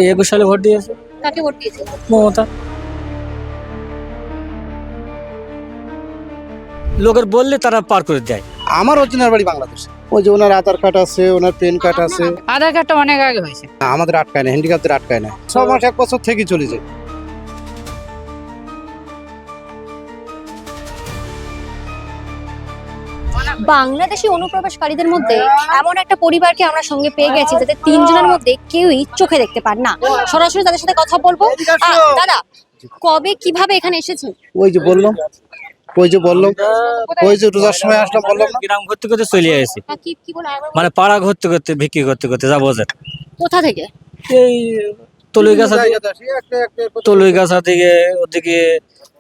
এই 21 সালে ভোট দিয়েছে কাকে ভোট দিয়েছে? মমতা। লোকের বললে তারা পার করে দেয়। আমার অরিজিনাল বাড়ি বাংলাদেশ। ওই যে ওনার আধার কার্ড আছে, ওনার পেন কার্ড আছে। আধার কার্ডটা অনেক আগে হয়েছে। আমাদের আটকায় না, হ্যান্ডিক্যাপদের আটকায় না। 6 মাস 1 বছর থেকে চলে যায়। বাংলাদেশি অনুপ্রবেশকারীদের মধ্যে এমন একটা পরিবারকে আমরা সঙ্গে পেয়ে গেছি যাদের 3 জনের মধ্যে কেউই চোখে দেখতে পান না। সরাসরি তাদের সাথে কথা বলবো। দাদা, কবে কিভাবে এখানে এসেছেন? ওই যে বললাম রোজার সময় আসলাম, বললাম না? গ্রাম ঘুরতে ঘুরতে চলে আসি, কি বলে আরেকবার মানে পাড়া ঘুরতে ঘুরতে বিক্রি করতে করতে যাবো। কোথা থেকে? এই তলুইগাছা থেকে ওদিকে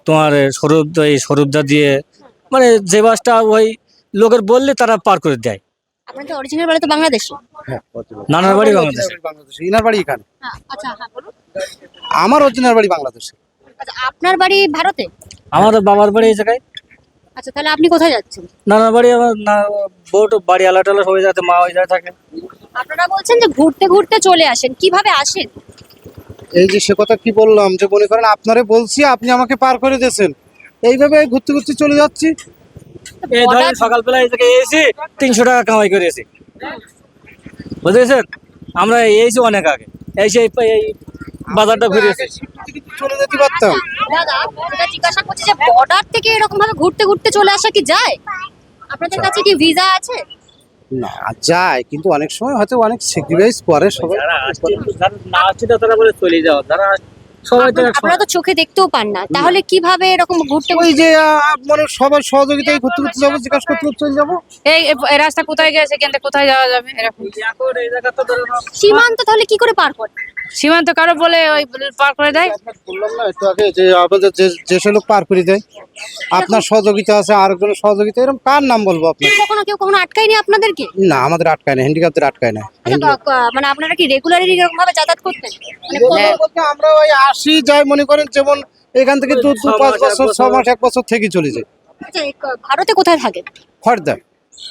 তোমার স্বরূপদা দিয়ে, মানে যে বাসটা ওই লোকের বললে তারা পার করে দেয়। আপনাদের অরিজিনাল বাড়ি তো বাংলাদেশে? হ্যাঁ, নানার বাড়ি বাংলাদেশে। ইনার বাড়ি এখানে। আচ্ছা, হ্যাঁ বলুন। আমার অরিজিনাল বাড়ি বাংলাদেশে। আচ্ছা, আপনার বাড়ি ভারতে? আমাদের বাবার বাড়ি এই জায়গায়। আচ্ছা, তাহলে আপনি কোথায় যাচ্ছেন? নানার বাড়ি আমার বউ বাড়ি আলাদা আলাদা হয়ে যাতে মা হয়ে যায় থাকে। আপনারা বলছেন যে ঘুরতে ঘুরতে চলে আসেন, কিভাবে আসেন? এই যে সে কথা কি বললাম, যে মনে করেন আপনারে বলছি, আপনি আমাকে পার করে দিয়েছেন, এইভাবে ঘুরতে ঘুরতে চলে যাচ্ছি। এই ধরেন সকালবেলা এই জায়গায় এসে 300 টাকা কামাই করেছি, বুঝেছেন? আমরা এসেছি অনেক আগে, এসে এই বাজারটা ঘুরেছি। চলে যেতে পারতাম। দাদা, যেটা জিজ্ঞাসা করছি যে বর্ডার থেকে এরকম ভাবে ঘুরতে ঘুরতে চলে আসা কি যায়? আপনাদের কাছে কি ভিসা আছে? না, যায়, কিন্তু অনেক সময় হয়তো অনেক স্যাক্রিফাইস করে সবাই। যারা না আসছে তারা বলে চলে যাও, যারা সবাই তো আপনারা তো চোখে দেখতেও পান না, তাহলে কিভাবে এরকম ঘুরতে ওই যে মানে সবার সহযোগিতায় ঘুরতে ঘুরতে যাবো, জিজ্ঞাসা করতে করতে চলে যাবো। এই রাস্তা কোথায় গেছে, সেখান থেকে কোথায় যাওয়া যাবে এরকম। এখন এই জায়গা তো ধরো সীমান্ত তাহলে কি করে পার করে? সীমান্ত কারো বলে ওই পার করে দেয়। বললাম না একটু আগে যে আমাদের যে সে লোক পার করে দেয়, আপনার সহযোগিতা আছে, আরেকজনের সহযোগিতা, এরকম কার নাম বলবো আপনার? কেউ কখনো আটকায়নি আপনাদেরকে? না, আমাদের আটকায় না, হ্যান্ডিক্যাপদের আটকায় না। মানে আপনারা কি রেগুলারলি এরকম ভাবে যাতায়াত করতেন? বলতে আমরা ওই আসি যাই, মনে করেন যেমন এখান থেকে 2-5 বছর, 6 মাস 1 বছর থেকে চলে যায়। আচ্ছা, ভারতে কোথায় থাকেন? খড়দা।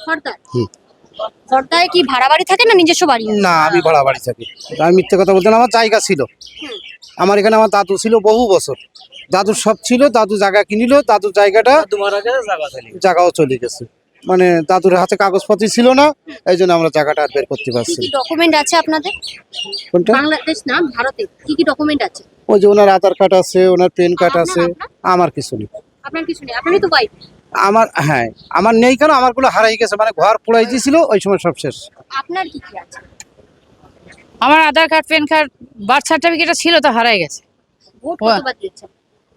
খড়দায়? খড়দায় কি ভাড়া বাড়ি থাকে না নিজস্ব বাড়ি? না, আমি ভাড়া বাড়ি থাকি। আমি মিথ্যে কথা বলতে না, আমার জায়গা ছিল। আমার এখানে আমার দাদু ছিল বহু বছর, দাদুর সব ছিল, দাদু জায়গা কিনিল, দাদুর জায়গাটা জায়গাও চলে গেছে, মানে দাদুর হাতে কাগজপত্র ছিল না, এই জন্য আমরা জায়গাটা আর বের করতে পারছি কি ডকুমেন্ট আছে আপনাদের? কোনটা? বাংলাদেশ না ভারতে কি ডকুমেন্ট আছে? ওই যে ওনার আধার কার্ড আছে, ওনার পেন কার্ড আছে। আমার কিছু নেই। আপনার কিছু নেই? আপনারই তো বাইক। আমার, হ্যাঁ, আমার নেই। কেন? আমারগুলো হারাই গেছে, মানে ঘর পোড়াই দিয়েছিল, ওই সময় সব শেষ। আপনার কি কি আছে? আমার Aadhaar card, PAN card, birth certificate ছিল, তো হারাই গেছে। ভোট কতবার দিয়েছেন?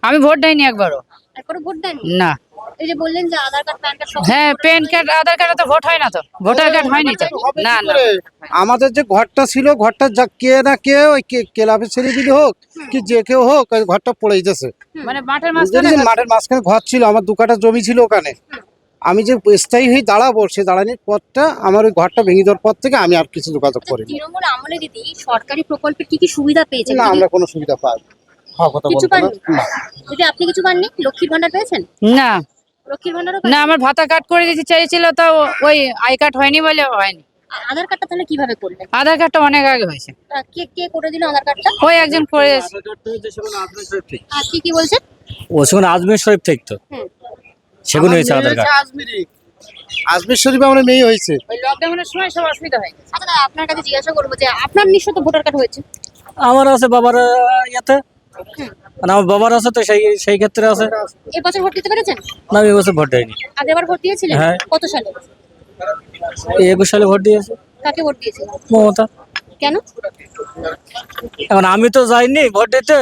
আমি ভোট দেইনি একবারও। একবারও ভোট দেননি? না। এই যে বললেন যে আধার কার্ড, প্যান কার্ড সব। হ্যাঁ, পেন কার্ড, আধার কার্ডে তো ভোট হয় না, তো ভোটার কার্ড হয়নি তো। না না, আমাদের যে ঘরটা ছিল, ঘরটা যা কে না কে, ওই ক্লাবের ছেলেপিলে হোক কি যে কেউ হোক, ওই ঘরটা পড়ে গেছে। মানে মাঠের মাঝখানে। মাঠের মাঝখানে ঘর ছিল, আমার 2 কাঠা জমি ছিল ওখানে। আমি যে স্থায়ী হয়ে দাঁড়াবো, সে দাঁড়ানোর পরটা আমার ওই ঘরটা ভেঙে দেওয়ার পর থেকে আমি আর কিছু যোগাযোগ করি। তৃণমূল আমলে দিদি সরকারি প্রকল্পের কি সুবিধা পেয়েছেন? না, আমরা কোনো সুবিধা পাই কিছু পাননি? যদি আপনি কিছু পাননি? লক্ষ্মীর ভান্ডার পেয়েছেন? না লক্ষ্মীর ভান্ডারও না, আমার ভাতা কার্ড করে দিতে চাইছিল, তো ওই আই কার্ড হয়নি বলে হয়নি। আধার কার্ডটা তাহলে কিভাবে করলেন? আধার কার্ডটা অনেক আগে হয়েছে। কে কে করে দিল আধার কার্ডটা? ওই একজন করে। আর কি বলছেন? ও সেখানে আজমির শরীফ থেকে তো সেগুলো হয়েছে আধার কার্ড। আজমির শরীফে আমার মেয়ে হয়েছে। ওই লকডাউনের সময় সব অসুবিধা হয়ে গেছে। আচ্ছা দাদা, আপনার কাছে জিজ্ঞাসা করবো যে আপনার নিশ্চয় তো ভোটার কার্ড হয়েছে? আমার আছে, বাবার ইয়েতে, মানে আমার বাবার আছে, তো সেই ক্ষেত্রে আছে। এবছর ভোট দিতে পেরেছেন? না, আমি এবছর ভোট দেয়নি। আগেরবার ভোট দিয়েছিলেন? হ্যাঁ। কত সালে? এই 21 সালে ভোট দিয়েছে কাকে ভোট দিয়েছিলেন? মমতা। কেন? এখন আমি তো যাইনি ভোট দিতে,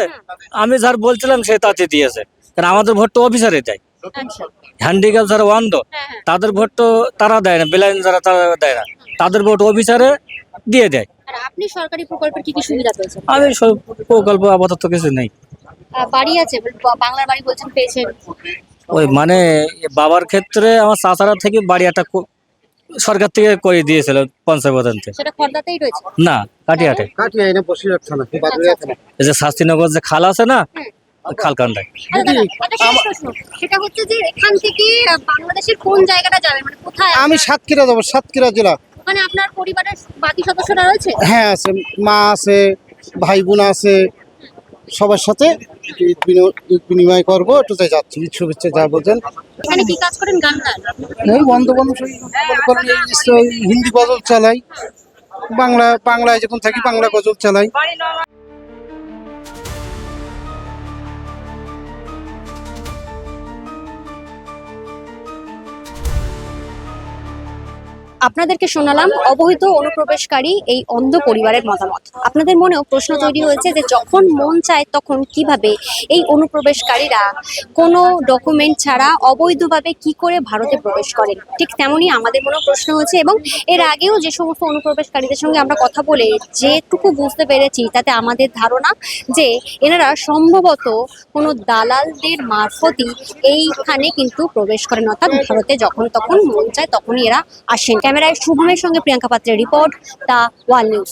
আমি যার বলছিলাম সে তাতে দিয়েছে। কারণ আমাদের ভোট তো অফিসারে দেয়, আচ্ছা। হ্যান্ডিক্যাপ যারা অন্ধ হ্যাঁ। তাদের ভোট তো তারা দেয় না, বেলাইন যারা তারা দেয় না, তাদের ভোট অফিসারে দিয়ে দেয়। আর আপনি সরকারি প্রকল্পের কি সুবিধা পেয়েছেন? আমি সব প্রকল্প আপাতত কিছু নেই। বাড়ি আছে, বাংলার বাড়ি বলছেন পেয়েছেন? ওই মানে বাবার ক্ষেত্রে আমার চাচারা থেকে বাড়ি একটা সরকার থেকে করে দিয়েছিল পঞ্চায়েত। সেটা খড়দাতেই রয়েছে? না, কাটিয়াটে। কাটিয়া এনে বসে রাখছে না, বাদুড়িয়া থানা। এই যে শাস্তিনগর যে খাল আছে না, খালকান্ডায়। আচ্ছা দাদা, একটা শেষ প্রশ্ন। সেটা হচ্ছে যে এখান থেকে বাংলাদেশের কোন জায়গাটা যাবে, মানে কোথায়? আমি সাতক্ষীরা যাবো, সাতক্ষীরা জেলা। ওখানে আপনার পরিবারের বাকি সদস্যরা রয়েছে? হ্যাঁ আছে, মা আছে, ভাই বোন আছে, সবার সাথে একটু ঈদ বিনিময় করবো, একটু তাই যাচ্ছি। ঈদ শুভেচ্ছা যা বলছেন। এখানে কি কাজ করেন? গান গান? এই বন্ধু বান্ধব হিন্দি গজল চালাই, বাংলায় যখন থাকি বাংলা গজল চালাই। আপনাদেরকে শোনালাম অবৈধ অনুপ্রবেশকারী এই অন্ধ পরিবারের মতামত। আপনাদের মনেও প্রশ্ন তৈরি হয়েছে যে যখন মন চায় তখন কিভাবে এই অনুপ্রবেশকারীরা কোনো ডকুমেন্ট ছাড়া অবৈধভাবে কি করে ভারতে প্রবেশ করেন। ঠিক তেমনই আমাদের মনেও প্রশ্ন হয়েছে, এবং এর আগেও যে সমস্ত অনুপ্রবেশকারীদের সঙ্গে আমরা কথা বলে যেটুকু বুঝতে পেরেছি তাতে আমাদের ধারণা যে এনারা সম্ভবত কোনো দালালদের মারফতই এইখানে কিন্তু প্রবেশ করেন, অর্থাৎ ভারতে যখন তখন মন চায় তখনই এরা আসেন। ক্যামেরায় শুভমের সঙ্গে প্রিয়াঙ্কা পাত্রের রিপোর্ট, দ্য ওয়াল নিউজ।